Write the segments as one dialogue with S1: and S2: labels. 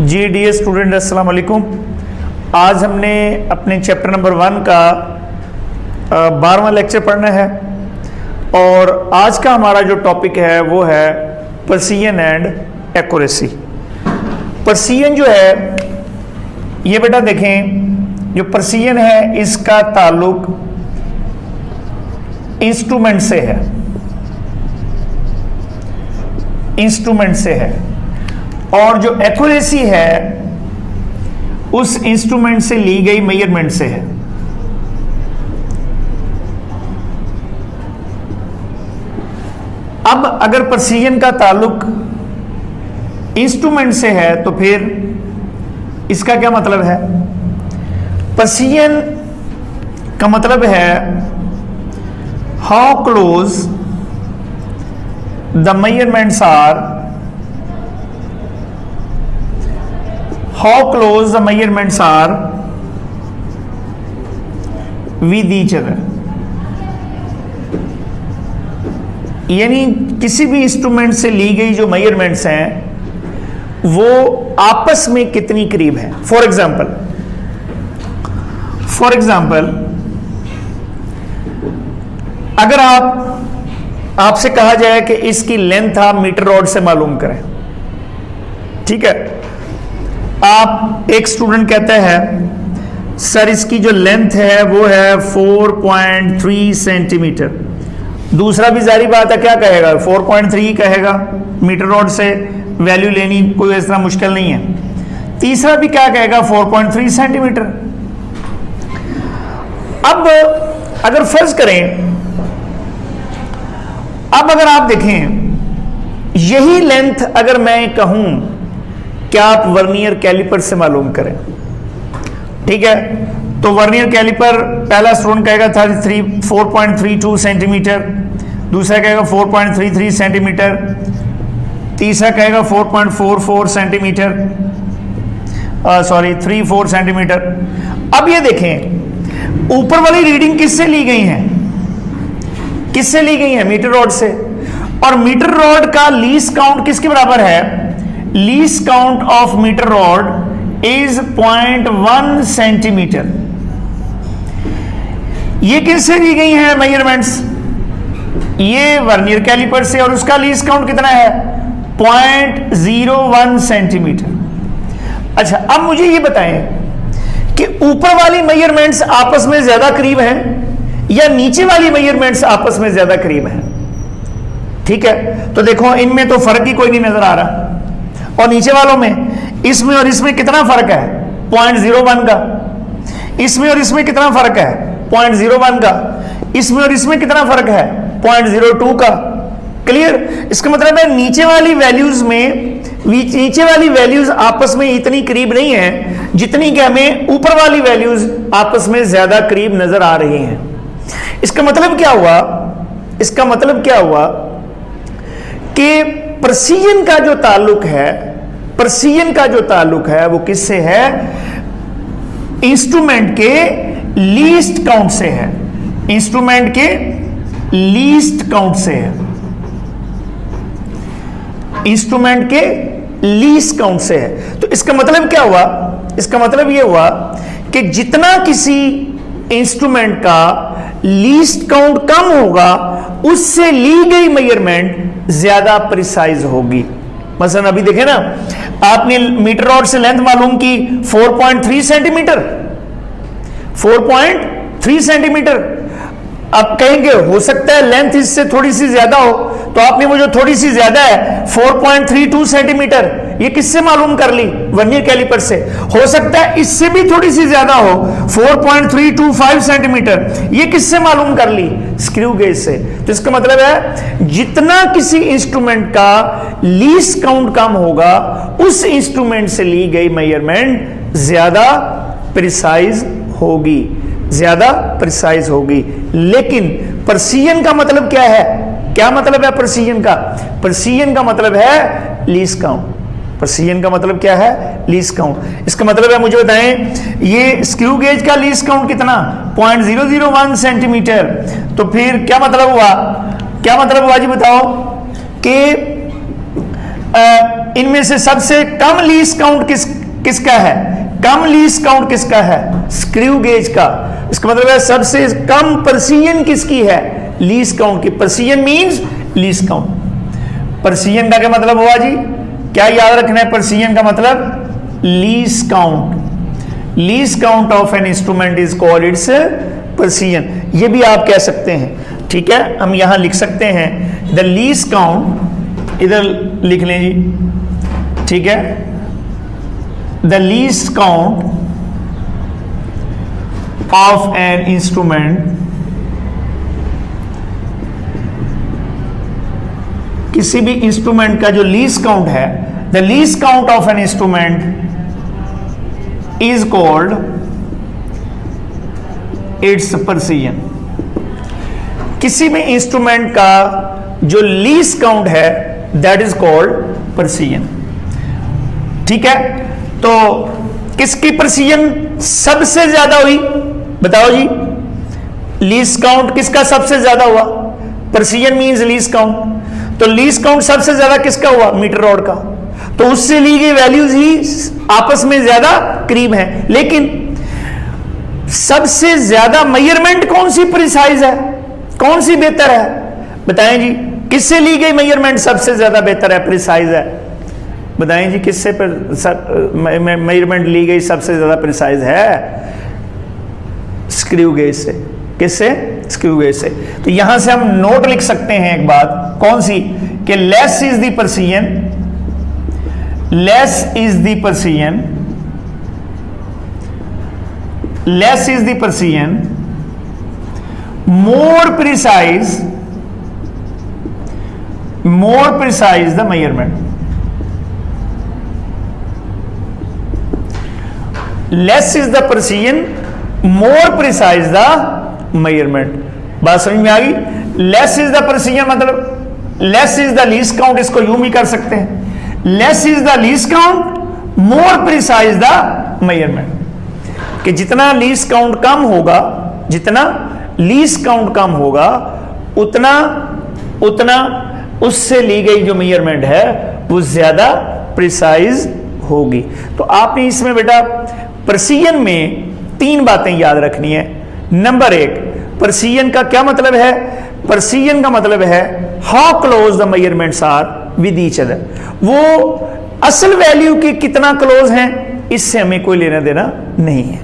S1: जी dear student अस्सलाम वालेकुम। आज हमने अपने चैप्टर नंबर 1 का 12वां लेक्चर पढ़ना है और आज का हमारा जो टॉपिक है वो है प्रिसिजन एंड एक्यूरेसी। प्रिसिजन जो है ये बेटा देखें, जो प्रिसिजन है इसका ताल्लुक इंस्ट्रूमेंट से है, इंस्ट्रूमेंट से है, और जो एक्यूरेसी है उस इंस्ट्रूमेंट से ली गई मेजरमेंट से है। अब अगर प्रिसिजन का ताल्लुक इंस्ट्रूमेंट से है तो फिर इसका क्या मतलब है? प्रिसिजन का मतलब है how close the measurements are, how close the measurements are with each other। यानी किसी भी इंस्ट्रूमेंट से ली गई जो मेजरमेंट्स हैं वो आपस में कितनी करीब है। फॉर एग्जाम्पल अगर आपसे कहा जाए कि इसकी लेंथ आप मीटर रॉड से मालूम करें, ठीक है, आप एक स्टूडेंट कहते हैं सर इसकी जो लेंथ है वो है 4.3 सेंटीमीटर। दूसरा भी जारी बात है क्या कहेगा, 4.3 कहेगा, मीटर रॉड से वैल्यू लेनी कोई इतना मुश्किल नहीं है। तीसरा भी क्या कहेगा, 4.3 सेंटीमीटर। अब अगर फर्ज करें, अब अगर आप देखें यही लेंथ अगर मैं कहूं क्या आप वर्नियर कैलिपर से मालूम करें, ठीक है, तो वर्नियर कैलिपर पहला स्टूडेंट कहेगा 4.32 सेंटीमीटर, दूसरा कहेगा 4.33 सेंटीमीटर, तीसरा कहेगा 4.44 सेंटीमीटर, 34 सेंटीमीटर। अब ये देखें ऊपर वाली रीडिंग किससे ली गई है, किससे ली गई है? मीटर रॉड से। और मीटर रॉड का लीस्ट काउंट किसके बराबर है? Least count of metre rod is 0.1 centimetre. ये किससे ली गई हैं मेजरमेंट्स? ये वर्नियर कैलिपर से, और उसका लीस्ट काउंट कितना है? 0.01 सेंटीमीटर। अच्छा, अब मुझे ये बताएं कि ऊपर वाली मेजरमेंट्स आपस में ज्यादा करीब हैं या नीचे वाली मेजरमेंट्स आपस में ज्यादा करीब हैं? ठीक है, तो देखो इनमें तो फर्क ही कोई नहीं नजर आ रहा, और नीचे वालों में इसमें और इसमें कितना फर्क है? 0.01 का। इसमें और इसमें कितना फर्क है? 0.01 का। इसमें और इसमें कितना फर्क है? 0.02 का। क्लियर? इसका मतलब है नीचे वाली वैल्यूज में, नीचे वाली वैल्यूज आपस में इतनी करीब नहीं है जितनी कि हमें ऊपर वाली वैल्यूज आपस में ज्यादा करीब नजर आ रही हैं। इसका मतलब क्या हुआ? इसका मतलब क्या हुआ कि प्रिसिजन का जो ताल्लुक है, प्रिसिजन का जो ताल्लुक है वो किससे है? इंस्ट्रूमेंट के लीस्ट काउंट से है, इंस्ट्रूमेंट के लीस्ट काउंट से है, इंस्ट्रूमेंट के लीस्ट काउंट से है। तो इसका मतलब क्या हुआ? इसका मतलब यह हुआ कि जितना किसी इंस्ट्रूमेंट का लीस्ट काउंट कम होगा उससे ली गई मेजरमेंट ज्यादा प्रिसाइज होगी। मसलन अभी देखें ना, आपने मीटर रॉड से लेंथ मालूम की 4.3 सेंटीमीटर, 4.3 सेंटीमीटर। अब कहेंगे हो सकता है लेंथ इससे थोड़ी सी ज्यादा हो, तो आपने वो जो थोड़ी सी ज्यादा है 4.32 सेंटीमीटर, ये किससे मालूम कर ली? वर्नियर कैलिपर से। हो सकता है इससे भी थोड़ी सी ज्यादा हो, 4.325 सेंटीमीटर, ये किससे मालूम कर ली? स्क्रू गेज से। तो इसका मतलब है जितना किसी इंस्ट्रूमेंट का लीस्ट काउंट कम होगा उस इंस्ट्रूमेंट से ली गई मेजरमेंट ज्यादा प्रिसाइज होगी, ज्यादा प्रिसाइज होगी। लेकिन प्रिसिजन का मतलब क्या है? क्या मतलब है प्रिसिजन का? प्रिसिजन का मतलब है लीस्ट काउंट। प्रिसिजन का मतलब क्या है? Least count. इसका मतलब है, मुझे बताएं, ये स्क्रू गेज का लीस्ट काउंट कितना? 0.001 सेंटीमीटर। तो फिर क्या मतलब हुआ? क्या मतलब हुआ जी बताओ कि इनमें से सबसे कम लीस्ट काउंट किसका है, कम लीस्ट काउंट किसका है, स्क्रू गेज का। इसका मतलब है सबसे कम प्रेसिजन किसकी है, लीस्ट काउंट की। Precision means least count. Precision का क्या मतलब हुआ जी, क्या याद रखना है, प्रेसिजन का मतलब least count. Least count of an instrument is called its precision. ये भी आप कह सकते हैं, ठीक है। हम यहां लिख सकते हैं द लीस्ट काउंट, इधर लिख लें जी, ठीक है। The least count of an instrument, किसी भी इंस्ट्रूमेंट का जो लीस्ट काउंट है, the least count of an instrument is called its precision. किसी भी इंस्ट्रूमेंट का जो लीस्ट काउंट है दैट इज कॉल्ड प्रेसिजन, ठीक है। तो किसकी प्रेसिजन सबसे ज्यादा हुई, बताओ जी, लीस्ट काउंट किसका सबसे ज्यादा हुआ, प्रेसिजन मींस लीस्ट काउंट। तो लीस्ट काउंट सबसे ज्यादा किसका हुआ, मीटर रॉड का। तो उससे ली गई वैल्यूज ही आपस में ज्यादा करीब हैं। लेकिन सबसे ज्यादा मेजरमेंट कौन सी प्रिसाइज है, कौन सी बेहतर है, बताएं जी, किससे ली गई मेजरमेंट सबसे ज्यादा बेहतर है, प्रिसाइज है, बताएं जी, किससे मेजरमेंट ली गई सबसे ज्यादा प्रिसाइज है, स्क्रू गेज से। किससे, स्क्रू गेज से। तो यहां से हम नोट लिख सकते हैं एक बात, कौन सी, कि less is the precision, less is the precision, less is the precision, more precise the measurement, less is the precision, more precise the measurement। बात समझ में आ गई। less is the precision मतलब less is the least count, इसको यूं भी कर सकते हैं, less is the least count, more precise the measurement, कि जितना लीस्ट काउंट कम होगा, जितना लीस्ट काउंट कम होगा, उतना उतना उससे ली गई जो मेजरमेंट है वो ज्यादा प्रिसाइज होगी। तो आपने इसमें बेटा प्रेसिजन में 3 बातें याद रखनी है। नंबर 1, प्रेसिजन का क्या मतलब है, प्रेसिजन का मतलब है how close the measurements are with each other. वो असल वैल्यू के कितना क्लोज हैं, इससे हमें कोई लेना देना नहीं है।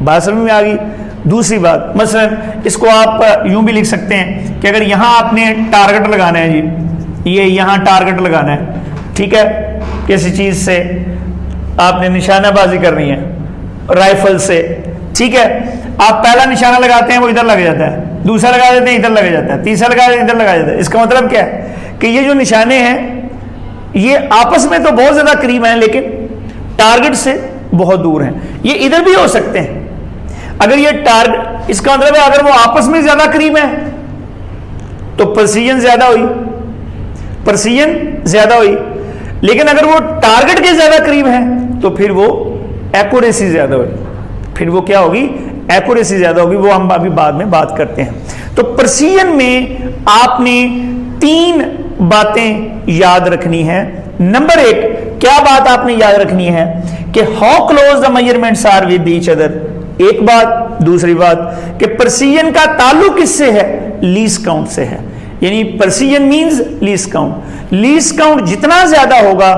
S1: बात समझ में आ गई। दूसरी बात, मसलन इसको आप यूं भी लिख सकते हैं कि अगर यहां आपने टारगेट लगाना है जी, ये यहां टारगेट लगाना है, ठीक है, किसी चीज से आपने निशानाबाजी करनी है, राइफल से, ठीक है। आप पहला निशाना लगाते हैं वो इधर लग जाता है, दूसरा लगा देते हैं इधर लग जाता है, तीसरा लगा देते हैं इधर लगा जाता है। इसका मतलब क्या है कि ये जो निशाने हैं ये आपस में तो बहुत ज्यादा करीब हैं लेकिन टारगेट से बहुत दूर हैं। ये इधर भी हो सकते हैं। अगर ये टारगेट, इसका मतलब है अगर वो आपस में ज्यादा करीब है तो प्रेसिजन ज्यादा हुई, प्रेसिजन ज्यादा हुई। लेकिन अगर वो टारगेट के ज्यादा करीब है तो फिर वो एक्यूरेसी ज्यादा हुई, फिर वो क्या होगी, एक्यूरेसी ज्यादा होगी। वो हम अभी बाद में बात करते हैं। तो प्रेसिजन में आपने 3 बातें याद रखनी है। नंबर 1, क्या बात आपने याद रखनी है कि how close the measurements are with each other, एक बात। दूसरी बात कि प्रेसिजन का ताल्लुक किससे है, लीस्ट काउंट से है। यानी precision means least count. Least count जितना ज्यादा होगा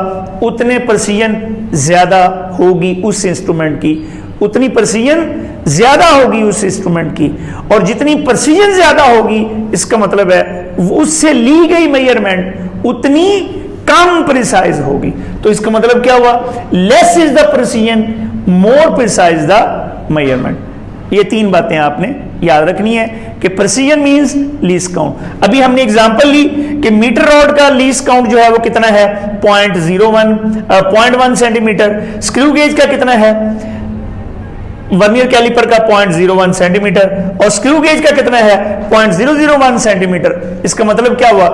S1: उतने प्रेसिजन ज्यादा होगी उस इंस्ट्रूमेंट की, उतनी प्रेसिजन ज्यादा होगी उस इंस्ट्रूमेंट की। और जितनी प्रेसिजन ज्यादा होगी इसका मतलब है उससे ली गई मेजरमेंट उतनी कम प्रिसाइज होगी। तो इसका मतलब क्या हुआ, less is the precision, more precise the measurement. ये 3 बातें आपने याद रखनी है कि प्रेसिजन मींस लीस्ट काउंट। अभी हमने एग्जांपल ली कि मीटर रॉड का लीस्ट काउंट जो है वो कितना है, 0.1 सेंटीमीटर। स्क्रू गेज का कितना है, वर्नियर कैलिपर का 0.01 सेंटीमीटर, और स्क्रू गेज का कितना है 0.001 सेंटीमीटर। इसका मतलब क्या हुआ,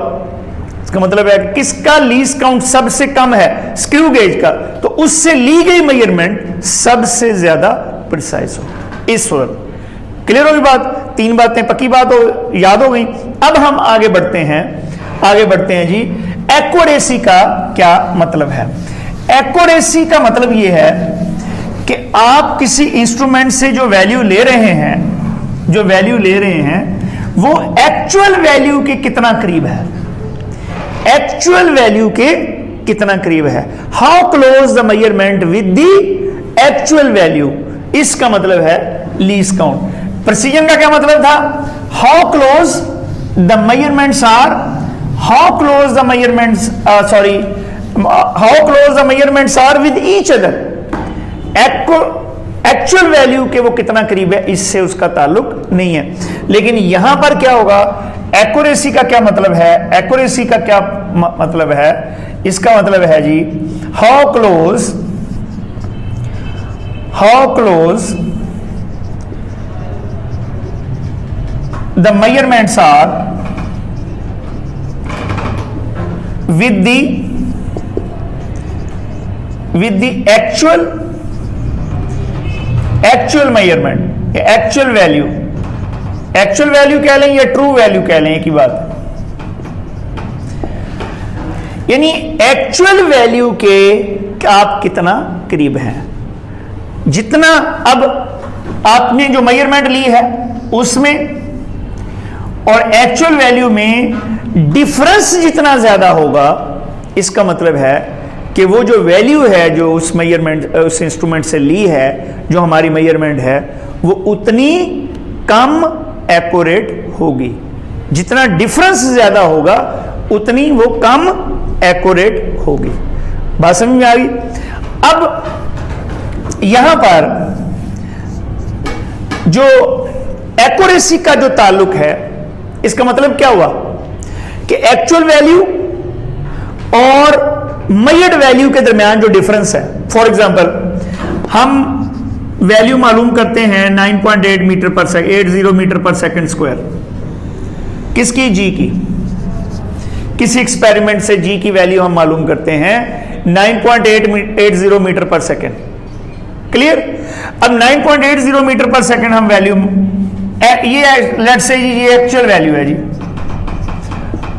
S1: इसका मतलब है कि किसका लीस्ट काउंट सबसे कम है, स्क्रू गेज का, तो उससे ली गई मेजरमेंट सबसे ज्यादा प्रिसाइज हो। इस सूरत क्लियर होगी बात। 3 बातें पक्की बात हो, याद हो गई। अब हम आगे बढ़ते हैं जी, एक्यूरेसी का क्या मतलब है। एक्यूरेसी का मतलब यह है कि आप किसी इंस्ट्रूमेंट से जो वैल्यू ले रहे हैं, वो एक्चुअल वैल्यू के कितना करीब है, एक्चुअल वैल्यू के कितना करीब है। How close the measurement with the actual value, इसका मतलब है लीस्ट काउंट। प्रिसीजन का क्या मतलब था? How close the measurements are, how close the measurements are with each other, actual value के वो कितना करीब है, इससे उसका ताल्लुक नहीं है। लेकिन यहां पर क्या होगा, एक्यूरेसी का क्या मतलब है, एक्यूरेसी का क्या मतलब है, इसका मतलब है जी how close the measurements are with the actual measurement, actual value कह लें या ट्रू वैल्यू कह लें, एक ही बात है। यानी एक्चुअल वैल्यू के आप कितना करीब हैं, जितना अब आपने जो मेजरमेंट ली है उसमें और एक्चुअल वैल्यू में डिफरेंस जितना ज्यादा होगा, इसका मतलब है कि वो जो वैल्यू है जो उस मेजरमेंट, उस इंस्ट्रूमेंट से ली है, जो हमारी मेजरमेंट है, वो उतनी कम एक्यूरेट होगी। जितना डिफरेंस ज्यादा होगा उतनी वो कम एक्यूरेट होगी। बात समझ में आ गई? अब यहां पर जो एक्यूरेसी का जो ताल्लुक है, इसका मतलब क्या हुआ कि एक्चुअल वैल्यू और मेजर्ड वैल्यू के दरमियान जो डिफरेंस है, फॉर एग्जांपल हम वैल्यू मालूम करते हैं 9.8 metre per second, 80 metre per second square, किसकी? जी की। किसी एक्सपेरिमेंट से जी की वैल्यू हम मालूम करते हैं 9.880 मीटर पर सेकंड। क्लियर? अब 9.80 मीटर पर सेकंड हम वैल्यू, ये लेट्स से ये एक्चुअल वैल्यू है जी,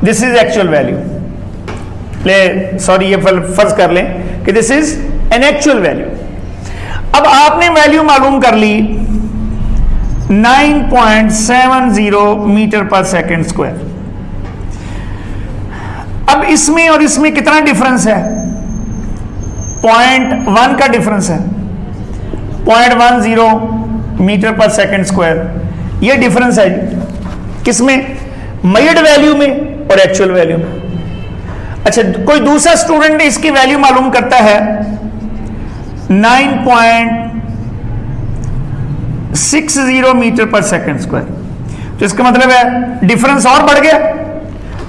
S1: this is actual value, sorry ये फर्ज कर लें कि this is an actual value. अब आपने वैल्यू मालूम कर ली 9.70 मीटर पर सेकंड स्क्वायर। अब इसमें और इसमें कितना डिफरेंस है? 0.1 का डिफरेंस है, 0.10 मीटर पर सेकंड स्क्वायर, ये डिफरेंस है किसमें? मेजर्ड वैल्यू में और एक्चुअल वैल्यू में। अच्छा, कोई दूसरा स्टूडेंट इसकी वैल्यू मालूम करता है 9.60 मीटर पर सेकंड स्क्वायर, तो इसका मतलब है डिफरेंस और बढ़ गया,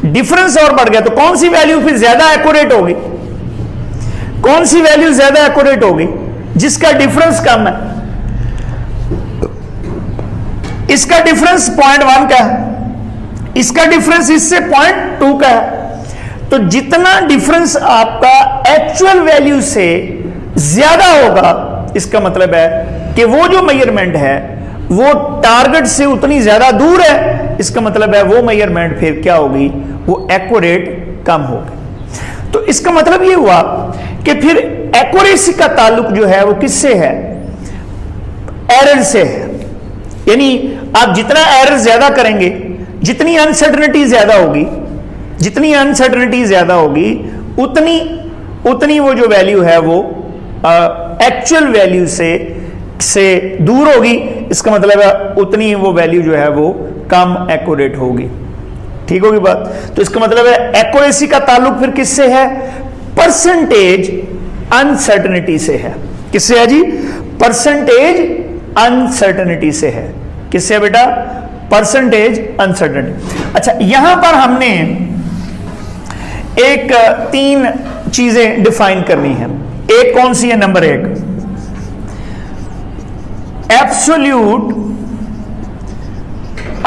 S1: डिफरेंस और बढ़ गया। तो कौन सी वैल्यू फिर ज्यादा एक्यूरेट होगी? कौन सी वैल्यू ज्यादा एक्यूरेट होगी? जिसका डिफरेंस कम है। इसका डिफरेंस 0.1 का है, इसका डिफरेंस इससे 0.2 का है। तो जितना डिफरेंस आपका एक्चुअल वैल्यू से ज्यादा होगा, इसका मतलब है कि वो जो मेजरमेंट है वो टारगेट से उतनी ज्यादा दूर है। इसका मतलब है वो मेजरमेंट फिर क्या होगी? वो एक्यूरेट कम होगी। तो इसका मतलब ये हुआ कि फिर एक्यूरेसी का ताल्लुक जो है वो किससे है? एरर से है। यानी आप जितना एरर ज्यादा करेंगे, जितनी अनसर्टेनिटी ज्यादा होगी, जितनी अनसर्टेनिटी ज्यादा होगी, उतनी वो जो वैल्यू है वो एक्चुअल वैल्यू से दूर होगी। इसका मतलब है उतनी वो वैल्यू जो है वो कम एक्यूरेट होगी। ठीक होगी बात? तो इसका मतलब है एक्यूरेसी का ताल्लुक फिर किससे है? परसेंटेज अनसर्टेनिटी से है। किससे है जी? परसेंटेज अनसर्टेनिटी से है। किससे है बेटा? Percentage uncertainty. अच्छा, यहां पर हमने एक 3 चीजें डिफाइन करनी है। एक कौन सी है? Number 1, absolute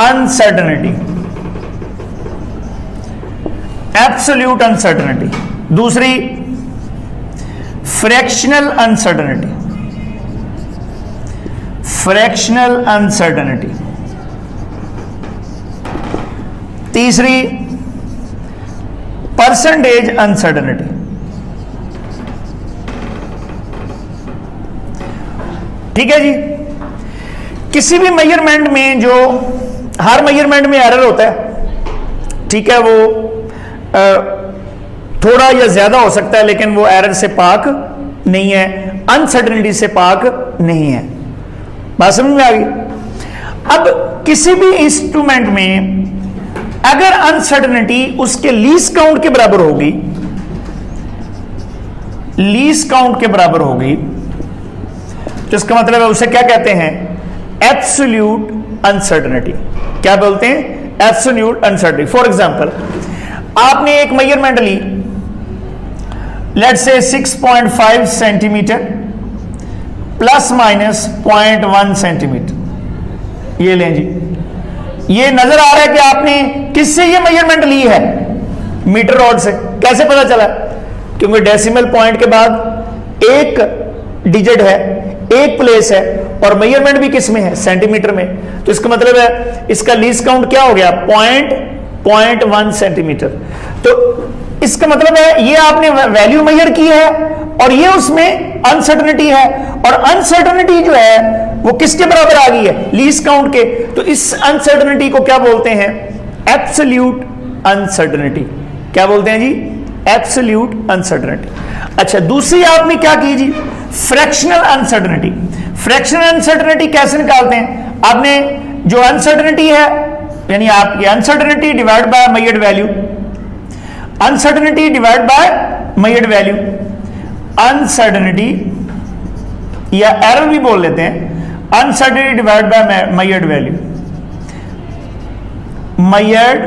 S1: uncertainty, absolute uncertainty. दूसरी फ्रैक्शनल अनसर्टेनिटी, फ्रैक्शनल अनसर्टेनिटी। तीसरी परसेंटेज अनसर्टेनिटी। ठीक है जी। किसी भी मेजरमेंट में जो हर मेजरमेंट में एरर होता है, ठीक है, वो थोड़ा या ज्यादा हो सकता है, लेकिन वो एरर से पाक नहीं है, अनसर्टेनिटी से पाक नहीं है। बात समझ में आ गई? अब किसी भी इंस्ट्रूमेंट में अगर अनसर्टेनिटी उसके लीस्ट काउंट के बराबर होगी, लीस्ट काउंट के बराबर होगी, तो इसका मतलब है उसे क्या कहते हैं? Absolute uncertainty. क्या बोलते हैं? Absolute uncertainty. फॉर एग्जांपल, आपने एक measurement Lee, let's say 6.5 centimetre plus minus 0.1 centimetre, ये लें जी। ये नजर आ रहा है कि आपने किससे ये मेजरमेंट ली है? मीटर रॉड से। कैसे पता चला? क्योंकि डेसिमल पॉइंट के बाद एक डिजिट है, एक प्लेस है, और मेजरमेंट भी किस में है? सेंटीमीटर में। तो इसका मतलब है इसका लीस्ट काउंट क्या हो गया? 0.1 सेंटीमीटर। तो इसका मतलब है ये आपने वैल्यू मेजर की है और ये उसमें अनसर्टेनिटी है, और अनसर्टेनिटी जो है वो किसके बराबर आ गई है? लीस्ट काउंट के। तो इस अनसर्टेनिटी को क्या बोलते हैं? Absolute uncertainty. क्या बोलते हैं जी? Absolute uncertainty. अच्छा, दूसरी आपने क्या की जी? Fractional uncertainty. फ्रैक्शनल अनसर्टेनिटी कैसे निकालते हैं? आपने जो अनसर्टेनिटी है, यानी आपकी uncertainty divide by measured value, uncertainty divide by measured value, uncertainty या एरर भी बोल लेते हैं, uncertainty divide by measured value, measured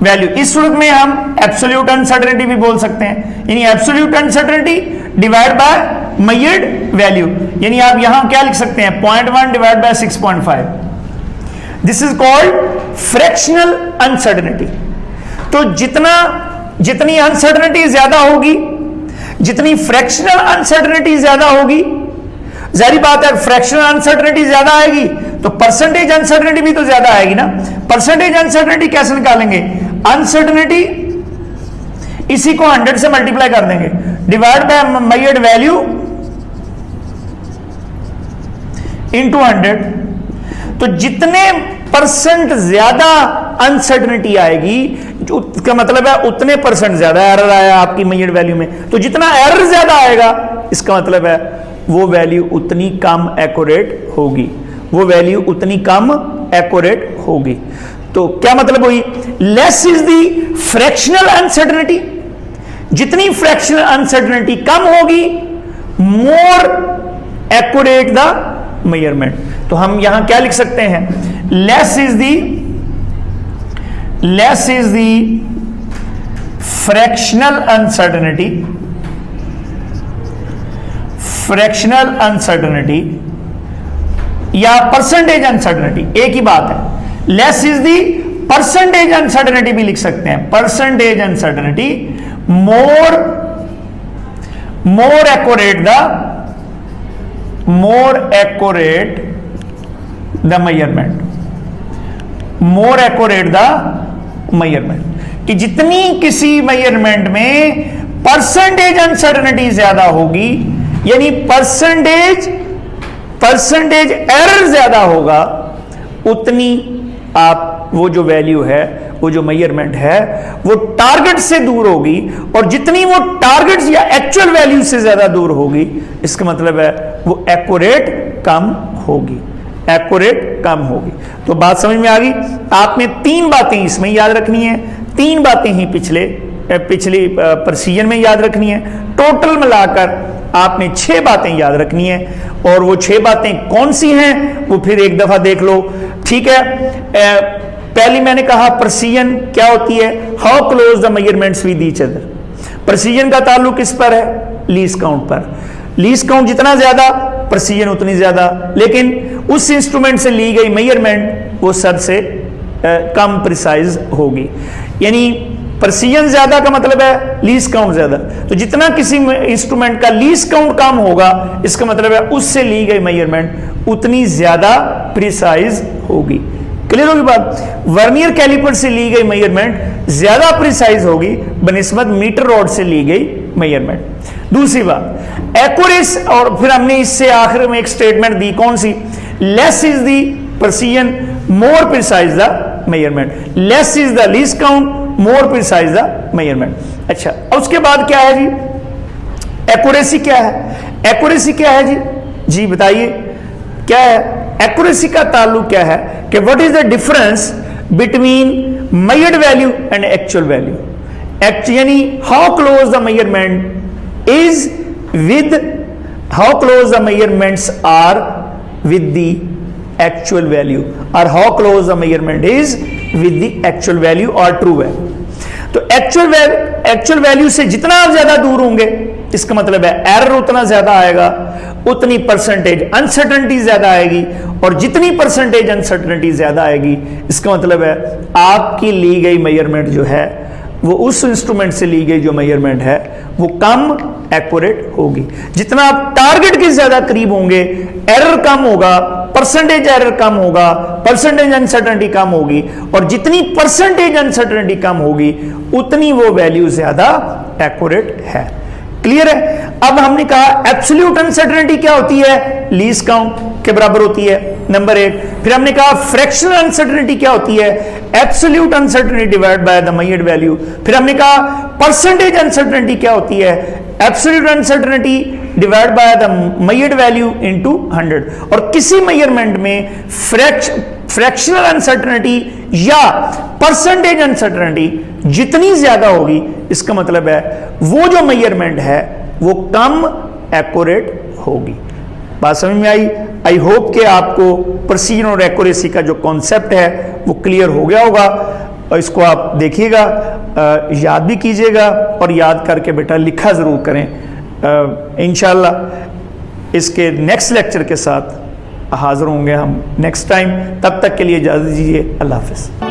S1: value. इस सूरत में हम एब्सोल्यूट अनसर्टेनिटी भी बोल सकते हैं, यानी absolute uncertainty divide by measured value, यानी आप यहां क्या लिख सकते हैं? 0.1 divide by 6.5। This is called fractional uncertainty. तो जितनी अनसर्टेनिटी ज्यादा होगी, जितनी फ्रैक्शनल अनसर्टेनिटी ज्यादा होगी, जारी बात है फ्रैक्शनल अनसर्टेनिटी ज्यादा आएगी तो परसेंटेज अनसर्टेनिटी भी तो ज्यादा आएगी ना। परसेंटेज अनसर्टेनिटी कैसे निकालेंगे? अनसर्टेनिटी इसी को 100 से मल्टीप्लाई कर देंगे, divide by measured value into 100। तो जितने परसेंट ज्यादा अनसर्टेनिटी आएगी, उसका मतलब है उतने परसेंट ज्यादा एरर आया आपकी मेजर्ड वैल्यू में। तो जितना एरर ज्यादा आएगा, इसका मतलब है वो वैल्यू उतनी कम एक्यूरेट होगी, वो वैल्यू उतनी कम एक्यूरेट होगी। तो क्या मतलब हुई? Less is the fractional uncertainty. जितनी फ्रैक्शनल अनसर्टेनिटी कम होगी, मोर एक्यूरेट द मेजरमेंट। तो हम यहां क्या लिख सकते हैं? Less is the fractional uncertainty, fractional uncertainty या परसेंटेज अनसर्टेनिटी, एक ही बात है। Less is the percentage uncertainty भी लिख सकते हैं, percentage uncertainty more accurate the measurement, more accurate the measurement. कि जितनी किसी मेजरमेंट में परसेंटेज अनसर्टेनिटी ज्यादा होगी, यानी परसेंटेज एरर ज्यादा होगा, उतनी आप वो जो वैल्यू है, वो जो मेजरमेंट है, वो टारगेट से दूर होगी। और जितनी वो टारगेट या एक्चुअल वैल्यू से ज्यादा दूर होगी, इसका मतलब है वो एक्यूरेट कम होगी, एक्यूरेट कम होगी। तो बात समझ में आ गई? आपने 3 बातें इसमें याद रखनी है, 3 बातें ही पिछली प्रिसीजन में याद रखनी है। टोटल मिलाकर आपने 6 बातें याद रखनी है, और वो 6 बातें कौन सी हैं वो फिर एक दफा देख लो, ठीक है। पहली मैंने कहा प्रिसीजन क्या होती है? How close the measurements with each other. Precision का ताल्लुक किस पर है? लीस्ट काउंट पर। लीस्ट काउंट जितना ज्यादा, प्रिसीजन उतनी ज्यादा। लेकिन उस इंस्ट्रूमेंट से ली गई मेजरमेंट वो सबसे कम प्रिसाइज होगी, यानी प्रिसीजन ज्यादा का मतलब है लीस्ट काउंट ज्यादा। तो जितना किसी इंस्ट्रूमेंट का लीस्ट काउंट कम होगा, इसका मतलब है उससे ली गई मेजरमेंट उतनी ज्यादा प्रिसाइज होगी। क्लियर होगी बात? वर्नियर कैलिपर से ली गई मेजरमेंट ज्यादा प्रिसाइज होगी बनिस्बत मीटर रॉड से ली गई मेजरमेंट। दूसरी बात एक्यूरेसी, और फिर हमने इससे आखिर में एक स्टेटमेंट दी, कौन सी? Less is the precision more precise the measurement, less is the least count more precise the measurement. अच्छा, उसके बाद क्या है जी? एक्यूरेसी क्या है? एक्यूरेसी क्या है जी? जी बताइए क्या है? एक्यूरेसी का ताल्लुक क्या है कि what is the difference between measured value and actual value, यानी how close the measurement is with, how close the measurements are with the actual value, और how close the measurement is with the actual value और true value. तो actual value से जितना आप ज्यादा दूर होंगे, इसका मतलब है एरर उतना ज्यादा आएगा, उतनी परसेंटेज अनसर्टेनिटी ज्यादा आएगी, और जितनी परसेंटेज अनसर्टेनिटी ज्यादा आएगी, इसका मतलब है आपकी ली गई मेजरमेंट जो है वो उस इंस्ट्रूमेंट से ली गई जो मेजरमेंट है वो कम एक्यूरेट होगी। जितना आप टारगेट के ज्यादा करीब होंगे, एरर कम होगा, परसेंटेज एरर कम होगा, परसेंटेज अनसर्टेनिटी कम होगी, और जितनी परसेंटेज अनसर्टेनिटी कम होगी उतनी वो वैल्यू ज्यादा एक्यूरेट है। क्लियर है? अब हमने कहा एब्सोल्यूट अनसर्टेनिटी क्या होती है? लीस्ट काउंट के बराबर होती है, नंबर 1। फिर हमने कहा फ्रैक्शनल अनसर्टेनिटी क्या होती है? Absolute uncertainty divide by the measured value. फिर हमने कहा परसेंटेज अनसर्टेनिटी क्या होती है? Absolute uncertainty divide by the measured value into 100। और किसी मेजरमेंट में फ्रैक्शनल अनसर्टेनिटी या परसेंटेज अनसर्टेनिटी जितनी ज्यादा होगी, इसका मतलब है वो जो मेजरमेंट है वो कम एक्यूरेट होगी। बात समझ में आई? आई होप कि आपको प्रिसीजन और एक्यूरेसी का जो कॉन्सेप्ट है वो क्लियर हो गया होगा, और इसको आप देखिएगा, याद भी कीजिएगा, और याद करके बेटा लिखा जरूर करें। इंशाल्लाह इसके नेक्स्ट लेक्चर के साथ हाजिर होंगे हम नेक्स्ट टाइम। तब तक के लिए इजाजत दीजिए। अल्लाह हाफिज।